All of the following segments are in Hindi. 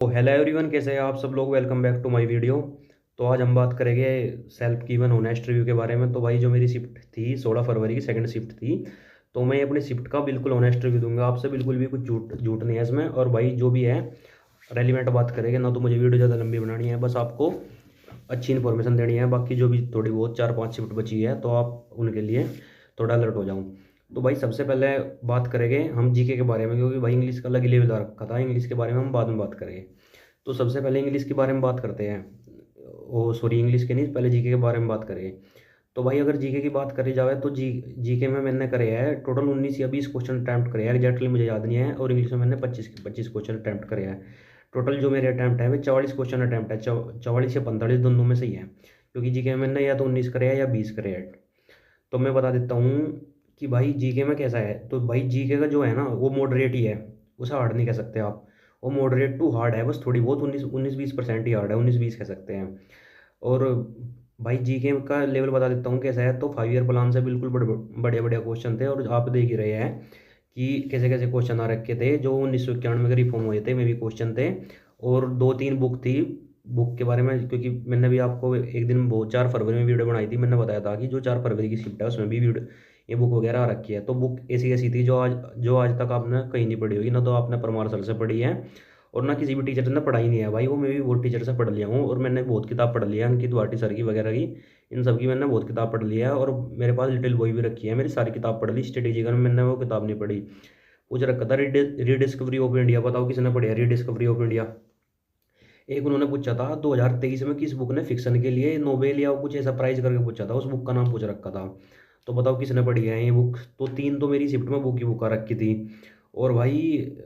तो हेलो एवरीवन, कैसे हैं आप सब लोग। Welcome back to my video. तो आज हम बात करेंगे सेल्फ गिवन ऑनेस्ट रिव्यू के बारे में। तो भाई जो मेरी शिफ्ट थी 16 फरवरी की सेकंड शिफ्ट थी, तो मैं अपनी शिफ्ट का बिल्कुल ऑनेस्ट रिव्यू दूंगा आपसे। बिल्कुल भी कुछ झूठ झूठ नहीं है इसमें। और भाई जो भी है रेलिवेंट बात करेंगे ना, तो मुझे वीडियो ज़्यादा लंबी बनानी है, बस आपको अच्छी इन्फॉर्मेशन देनी है। बाकी जो भी थोड़ी बहुत 4-5 शिफ्ट बची है तो आप उनके लिए थोड़ा अलर्ट हो जाऊँ। तो भाई सबसे पहले बात करेंगे हम जीके के बारे में, क्योंकि भाई इंग्लिश का अलग ही लेवल आ रखा था। इंग्लिश के बारे में हम बाद में बात करेंगे। तो सबसे पहले इंग्लिश के बारे में बात करते हैं। ओ सॉरी, इंग्लिश के नहीं, पहले जीके के बारे में बात करें। तो भाई अगर जीके की बात करी जाए तो जीके में मैंने करे हैं टोटल 19 या 20 क्वेश्चन अटैम्प्ट करे हैं। एग्जैक्टली मुझे याद नहीं है। और इंग्लिश में मैंने 25 क्वेश्चन अटैम्प्ट करे हैं। टोटल जो मेरे अटैम्प्ट है वो 44 क्वेश्चन अटैम्प्ट है। 44 या 45 दोनों में सही है, क्योंकि जीके में मैंने या तो 19 करे हैं या 20 करे हैं। तो मैं बता देता हूँ कि भाई जीके में कैसा है। तो भाई जीके का जो है ना वो मॉडरेट ही है, उसे हार्ड नहीं कह सकते आप। वो मॉडरेट टू हार्ड है, बस थोड़ी बहुत 19-20% ही हार्ड है, 19-20 कह सकते हैं। और भाई जीके का लेवल बता देता हूँ कैसा है। तो 5 ईयर प्लान से बिल्कुल बढ़िया बढ़िया क्वेश्चन थे। और आप देख ही रहे हैं कि कैसे कैसे क्वेश्चन आ रखे थे। जो 1991 में रिफॉर्म हुए थे, में भी क्वेश्चन थे। और 2-3 बुक थी। बुक के बारे में क्योंकि मैंने भी आपको एक दिन वो 4 फरवरी में वीडियो बनाई थी, मैंने बताया था कि जो 4 फरवरी की शिफ्ट है उसमें भी वीडियो ये बुक वगैरह आ रखी है। तो बुक ऐसी ऐसी थी जो आज तक आपने कहीं नहीं पढ़ी होगी ना। तो आपने परमार सर से पढ़ी है, और ना किसी भी टीचर ने पढ़ाई नहीं है भाई। वो मैं भी बहुत टीचर से पढ़ लिया हूँ, और मैंने बहुत किताब पढ़ लिया है अंकित वाटी सर की वगैरह की। इन सब की मैंने बहुत किताब पढ़ लिया है। और मेरे पास लिटिल बॉय भी रखी है, मेरी सारी किताब पढ़ ली। स्ट्रेटेजिकल में मैंने वो किताब नहीं पढ़ी। पूछ रखा था रीडिस्कवरी ऑफ इंडिया, बताओ किसने पढ़ी है रीडिस्कवरी ऑफ इंडिया। एक उन्होंने पूछा था 2023 में किस बुक ने फिक्शन के लिए नोबेल या कुछ ऐसा प्राइज करके पूछा था, उस बुक का नाम पूछ रखा था। तो बताओ किसने पढ़ी है ये बुक। तो 3 तो मेरी शिफ्ट में बुक की बुक आ रखी थी। और भाई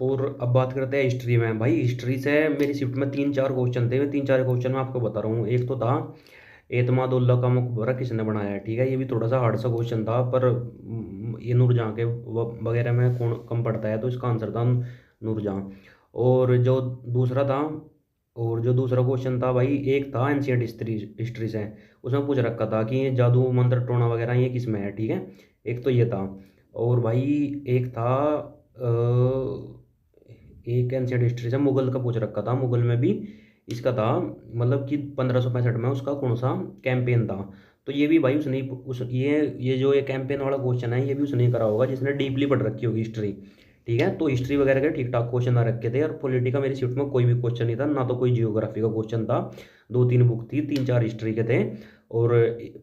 और अब बात करते हैं हिस्ट्री में। भाई हिस्ट्री से मेरी शिफ्ट में 3-4 क्वेश्चन थे। मैं 3-4 क्वेश्चन मैं आपको बता रहा हूँ। एक तो था एतमादुल्ला का मकबरा किसने बनाया है, ठीक है। ये भी थोड़ा सा हार्ड सा क्वेश्चन था, पर ये नूरजहाँ के वगैरह में कौन कम पड़ता है, तो इसका आंसर था नूरजहाँ। और जो दूसरा था और जो दूसरा क्वेश्चन था भाई, एक था एंशियंट हिस्ट्री हिस्ट्री से। उसमें पूछ रखा था कि ये जादू मंत्र टोना वगैरह ये किस में है, ठीक है। एक तो ये था। और भाई एक था एक एंशियंट हिस्ट्री से मुगल का पूछ रखा था। मुगल में भी इसका था, मतलब कि 1565 में उसका कौन सा कैंपेन था। तो ये भी भाई उसने उस ये जो ये कैंपेन वाला क्वेश्चन है, ये भी उसने करा होगा जिसने डीपली पढ़ रखी होगी हिस्ट्री, ठीक है। तो हिस्ट्री वगैरह के ठीक ठाक क्वेश्चन आ रखे थे। और पॉलिटी का मेरी शिफ्ट में कोई भी क्वेश्चन नहीं था, ना तो कोई जियोग्राफी का क्वेश्चन था। 2-3 बुक थी, 3-4 हिस्ट्री के थे। और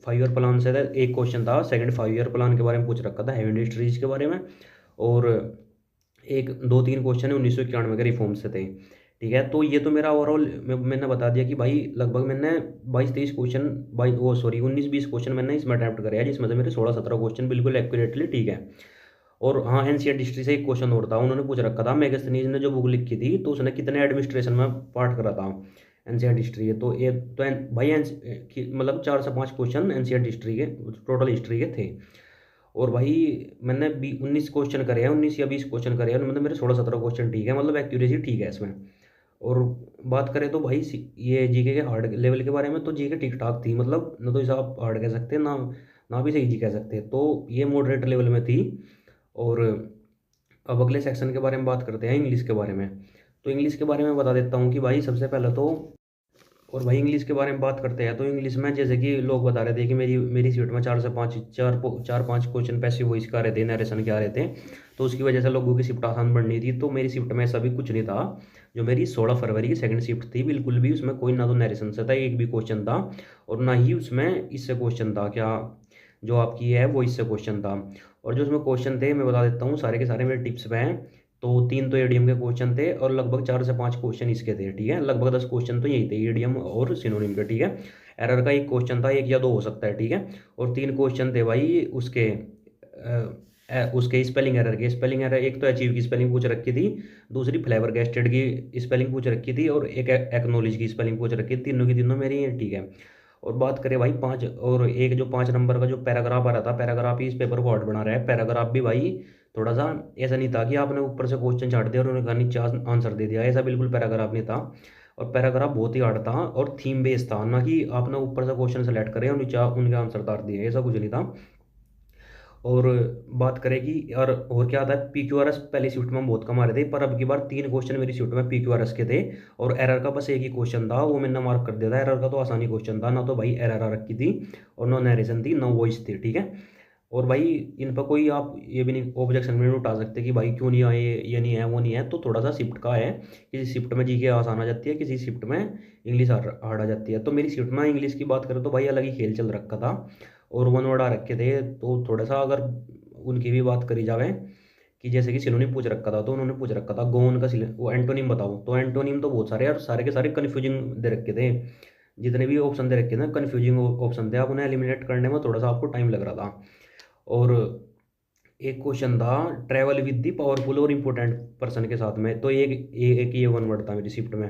5 ईयर प्लान से था, एक क्वेश्चन था सेकंड 5 ईयर प्लान के बारे में पूछ रखा था, हेवन हिस्ट्रीज के बारे में। और एक 2-3 क्वेश्चन है 1991 के रिफॉर्म से थे, ठीक है। तो ये तो मेरा ओवरऑल मैंने बता दिया कि भाई लगभग मैंने 22-23 क्वेश्चन, बाई वो सॉरी 19-20 क्वेश्चन मैंने इसमें अटैम्प्ट करे हैं, जिसमें से मेरे 16-17 क्वेश्चन बिल्कुल एक्यूरेटली ठीक है। और हाँ, एनसीईआरटी हिस्ट्री से एक क्वेश्चन और था। उन्होंने पूछ रखा था मेगास्थनीज ने जो बुक लिखी थी, तो उसने कितने एडमिनिस्ट्रेशन में पार्ट करा था एनसीईआरटी हिस्ट्री है। तो ये तो भाई मतलब 4 से 5 क्वेश्चन एनसीईआरटी हिस्ट्री के टोटल हिस्ट्री के थे। और भाई मैंने 19 क्वेश्चन करे हैं, 19 या 20 क्वेश्चन करे हैं, मतलब मेरे 16-17 क्वेश्चन ठीक है, मतलब एक्यूरेसी ठीक है इसमें। और बात करें तो भाई ये जीके के हार्ड लेवल के बारे में, तो जीके ठीक ठाक थी, मतलब ना तो इसे आप हार्ड कह सकते हैं, ना ना भी सही जी कह सकते हैं। तो ये मॉडरेट लेवल में थी। और अब अगले सेक्शन के बारे में बात करते हैं, इंग्लिश के बारे में। तो इंग्लिश के बारे में बता देता हूँ कि भाई सबसे पहले तो, और भाई इंग्लिश के बारे में बात करते हैं तो इंग्लिश में जैसे कि लोग बता रहे थे कि मेरी मेरी सीट में 4 से 5 क्वेश्चन पैसिव वॉइस के आ रहे थे, नरेशन के आ रहे थे। तो उसकी वजह से लोगों की शिफ्ट आसान बढ़नी थी। तो मेरी शिफ्ट में ऐसा भी कुछ नहीं था। जो मेरी 16 फरवरी की सेकंड शिफ्ट थी, बिल्कुल भी उसमें कोई ना तो नरेशन से था एक भी क्वेश्चन था, और ना ही उसमें इससे क्वेश्चन था क्या, जो आपकी है वो इससे क्वेश्चन था। और जो उसमें क्वेश्चन थे मैं बता देता हूँ, सारे के सारे मेरे टिप्स पे हैं। तो 3 तो ईडीएम के क्वेश्चन थे, और लगभग 4 से 5 क्वेश्चन इसके थे, ठीक है। लगभग 10 क्वेश्चन तो यही थे ईडीएम और सिनोनिम के, ठीक है। एरर का एक क्वेश्चन था, 1 या 2 हो सकता है, ठीक है। और 3 क्वेश्चन थे भाई उसके स्पेलिंग एरर के। स्पेलिंग एरर, एक तो अचीव की स्पेलिंग पूछ रखी थी, दूसरी फ्लेवर गेस्टेड की स्पेलिंग पूछ रखी थी, और एक एक्नोलेज की स्पेलिंग पूछ रखी थी। तीनों की तीनों मेरी हैं, ठीक है। और बात करें भाई 5, और एक जो 5 नंबर का जो पैराग्राफ आ रहा था, पैराग्राफ ही इस पेपर को हार्ड बना रहा है। पैराग्राफ भी भाई थोड़ा सा ऐसा नहीं था कि आपने ऊपर से क्वेश्चन छाट दिया और उन्होंने नीचे आंसर दे दिया, ऐसा बिल्कुल पैराग्राफ नहीं था। और पैराग्राफ बहुत ही हार्ड था और थीम बेस्ड था, ना कि आपने ऊपर से क्वेश्चन सेलेक्ट करे और नीचे उनके आंसर उतार दिए, ऐसा कुछ नहीं था। और बात करें कि और क्या आता है, PQRS पहली शिफ्ट में हम बहुत कम आ रहे थे, पर अब की बार 3 क्वेश्चन मेरी शिफ्ट में PQRS के थे, और एरर का बस एक ही क्वेश्चन था, वो मैंने मार्क कर दिया था। एरर का तो आसानी क्वेश्चन था, ना तो भाई एरर आ रखी थी और ना नरेशन थी, ना वॉइस थी, ठीक है। और भाई इन पर कोई आप ये भी नहीं ऑब्जेक्शन में नहीं उठा सकते कि भाई क्यों नहीं आए, ये नहीं है वो नहीं है। तो थोड़ा सा शिफ्ट का है, किसी शिफ्ट में जीके आसान आ जाती है, किसी शिफ्ट में इंग्लिश हार्ड आ जाती है। तो मेरी शिफ्ट में इंग्लिश की बात करें तो भाई अलग ही खेल चल रखा था, और वन वर्ड आ रखे थे। तो थोड़ा सा अगर उनकी भी बात करी जाए कि जैसे कि सिलोनी पूछ रखा था, तो उन्होंने पूछ रखा था गोन का वो एंटोनिम बताओ, तो एंटोनिम तो बहुत सारे, और सारे के सारे कन्फ्यूजिंग दे रखे थे। जितने भी ऑप्शन दे रखे थे कन्फ्यूजिंग ऑप्शन थे, आप उन्हें एलिमिनेट करने में थोड़ा सा आपको टाइम लग रहा था। और एक क्वेश्चन था ट्रैवल विद दी पावरफुल और इम्पोर्टेंट पर्सन के साथ में, तो एक ये वन वर्ड था मेरी शिफ्ट में,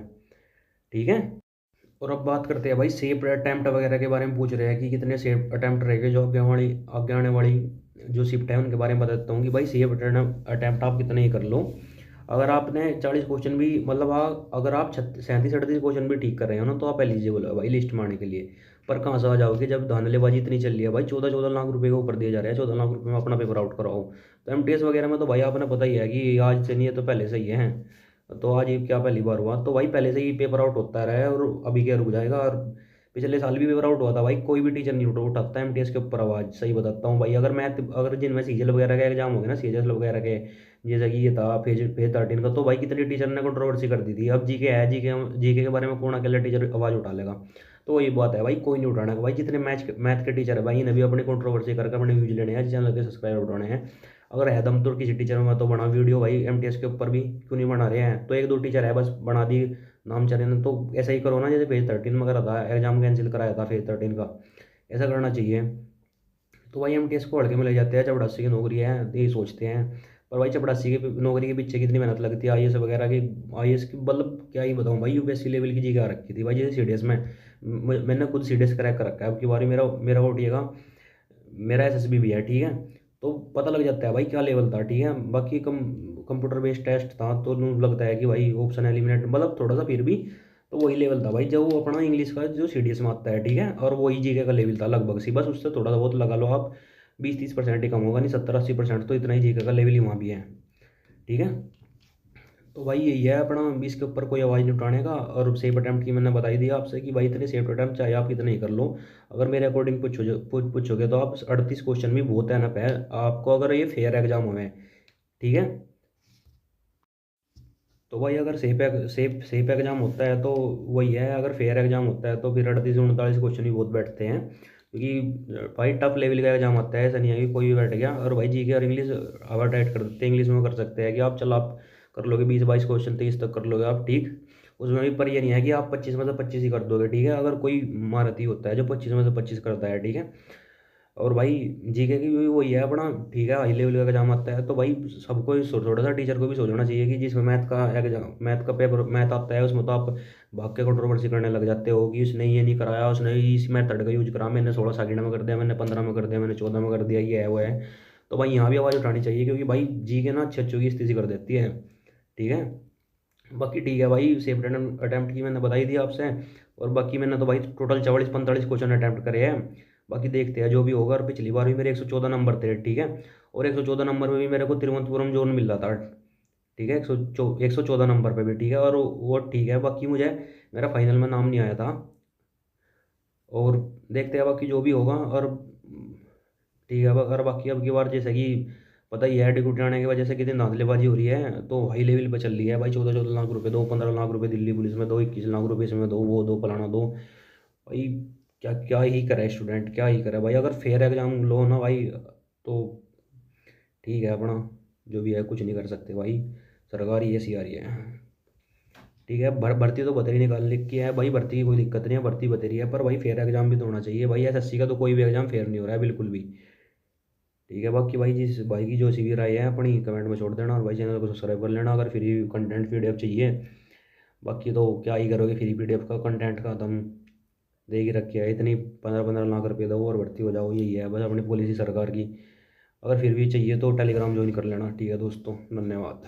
ठीक है। और अब बात करते हैं भाई सेफ अटैम्प्ट वगैरह के बारे में पूछ रहे हैं कि कितने सेफ अटैम्प्ट रहेंगे, जो आगे आने वाली जो शिफ्ट है उनके बारे में बता देता हूँ कि भाई सेफ अटैम्प्ट आप कितने ही कर लो। अगर आपने 40 क्वेश्चन भी मतलब अगर आप 37-38 क्वेश्चन भी ठीक कर रहे हो ना, तो आप एलिजिबल हो भाई लिस्ट में आने के लिए। पर कहाँ से आ जाओगे जब धांधलेबाजी इतनी चल रही है भाई, 14-14 लाख रुपए के ऊपर दिए जा रहे हैं, 14 लाख रुपए में अपना पेपर आउट कराओ। तो MTS वगैरह में तो भाई आपने पता ही है कि आज से नहीं है तो पहले से ही है। तो आज ये क्या पहली बार हुआ, तो भाई पहले से ही पेपर आउट होता रहा है, और अभी क्या रुक जाएगा। और पिछले साल भी पेपर आउट हुआ था भाई, कोई भी टीचर नहीं उठाता MTS के ऊपर आवाज़, सही बताता हूँ भाई। अगर जिनमें सीजल वगैरह का एग्जाम हो गया ना, सीजल वगैरह के, जैसे कि ये था फेज 13 का, तो भाई कितनी टीचर ने कंट्रोवर्सी कर दी थी। अब जीके है, जीके के बारे में कौन अकेला टीचर आवाज़ उठा लेगा। तो वही बात है भाई, कोई नहीं उठाना भाई। जितने मैथ के टीचर है भाई, इन्हें भी अपनी कंट्रोवर्सी करके अपने व्यूज लेने हैं, चैनल के सब्सक्राइबर उठाने हैं। अगर है दम तो किसी टीचर में तो बना वीडियो भाई, MTS के ऊपर भी क्यों नहीं बना रहे हैं। तो एक दो टीचर है बस बना दी नाम चले ना, तो ऐसा ही करो ना जैसे फेज 13 में करा था, एग्जाम कैंसिल कराया था फेज 13 का, ऐसा करना चाहिए। तो भाई MTS को हल्के में ले जाते हैं, चपड़ासी की नौकरी है यही सोचते हैं। पर भाई चपड़ासी की नौकरी के पीछे कितनी मेहनत लगती है, IAS वगैरह की। IAS की मतलब क्या ही बताऊँ भाई, UPSC लेवल की जी आ रखी थी भाई, जैसे CDS में। मैंने खुद CDS क्रैक कर रखा है, अब की बारी मेरा मेरा वो उठिएगा, मेरा SSB भी है, ठीक है। तो पता लग जाता है भाई क्या लेवल था, ठीक है। बाकी कंप्यूटर बेस्ड टेस्ट था, तो लगता है कि भाई ऑप्शन एलिमिनेट मतलब थोड़ा सा फिर भी तो वही लेवल था भाई, जब वो अपना इंग्लिश का जो CDS में आता है, ठीक है। और वही जीके का लेवल था लगभग सी, बस उससे थोड़ा सा बहुत लगा लो आप, 20-30% ही कम होगा, नहीं 70-80% तो इतना ही जीके का लेवल ही वहाँ भी है, ठीक है। तो भाई यही है अपना, बीस के ऊपर कोई आवाज़ नहीं उठाने का। और सेफ अटैम्प्ट की मैंने बता ही दिया आपसे कि भाई इतने सेफ अटैम्प्ट चाहे आप कितने ही कर लो, अगर मेरे अकॉर्डिंग पूछोगे तो आप 38 क्वेश्चन भी बहुत है ना पे आपको, अगर ये फेयर एग्जाम हुए, ठीक है। तो भाई अगर सेफ एग्जाम होता है तो वही है, अगर फेयर एग्जाम होता है तो फिर 38-39 क्वेश्चन भी बहुत बैठते हैं, क्योंकि भाई टफ लेवल का एग्जाम आता है, ऐसा नहीं है कि कोई भी बैठ गया। और भाई जीके और इंग्लिश हवा टाइट कर देते हैं, इंग्लिश में कर सकते हैं कि आप चल आप कर लोगे 20-22 क्वेश्चन 30 तक कर लोगे आप, ठीक। उसमें भी पर ये नहीं है कि आप 25 में से 25 ही कर दोगे, ठीक है। अगर कोई महारथी होता है जो 25 में से 25 करता है, ठीक है। और भाई जीके की भी वही है अपना, ठीक है, हाई लेवल का एग्जाम आता है, तो भाई सबको ही थोड़ा सा टीचर को भी सोचना चाहिए कि जिसमें मैथ का पेपर मैथ आता है, उसमें तो आप भाग के कंट्रोवर्सी करने लग जाते हो कि उसने ये नहीं कराया, उसने इस मेथड का यूज करा, मैंने 16 सेकंड में कर दिया, मैंने 15 में कर दिया, मैंने 14 में कर दिया, ये है वो है। तो भाई यहाँ भी आवाज़ उठानी चाहिए, क्योंकि भाई जीके ना अच्छी अच्छी की स्थिति कर देती है, ठीक है। बाकी ठीक है भाई, सेफ अटैम्प्ट की मैंने बताई दी आपसे। और बाकी मैंने तो भाई टोटल 44-45 क्वेश्चन अटैम्प्ट करे हैं। बाकी देखते हैं जो भी होगा। और पिछली बार भी मेरे 114 नंबर थे, ठीक है। और 114 नंबर में भी मेरे को तिरुवनंतपुरम जोन मिल रहा था, ठीक है, 114 नंबर पे भी, ठीक है। और वो ठीक है, बाकी मुझे मेरा फाइनल में नाम नहीं आया था। और देखते हैं बाकी जो भी होगा। और ठीक है, अगर बाकी अब की बार जैसे कि पता ही है डिप्टी आने की वजह से कितनी धांधलेबाजी हो रही है, तो हाई लेवल पे चल रही है भाई। 14-14 लाख रुपए दो, 15 लाख रुपए दिल्ली पुलिस में दो, 21 लाख रुपए इसमें दो, वो दो फलाना दो भाई। क्या क्या ही करे स्टूडेंट, क्या ही करे भाई। अगर फेयर एग्जाम लो ना भाई, तो ठीक है अपना, जो भी है कुछ नहीं कर सकते भाई, सरकार ही ऐसी आ रही है, ठीक है। भर्ती तो बतेरी निकाल लिख की है भाई, भर्ती की कोई दिक्कत नहीं है, भर्ती बतेरी है, पर भाई फेयर एग्जाम भी तो होना चाहिए भाई। SSC का तो कोई भी एग्जाम फेयर नहीं हो रहा है बिल्कुल भी, ठीक है। बाकी भाई जिस भाई की जो सी भी राय है अपनी कमेंट में छोड़ देना, और भाई चैनल को सब्सक्राइब कर लेना अगर फ्री कंटेंट PDF चाहिए। बाकी तो क्या ही करोगे, फ्री PDF का कंटेंट का तो हम दे ही रखे है, इतनी 15-15 लाख रुपए दो और भर्ती हो जाओ, यही है बस अपनी पॉलिसी सरकार की। अगर फिर भी चाहिए तो टेलीग्राम ज्वाइन कर लेना, ठीक है दोस्तों, धन्यवाद।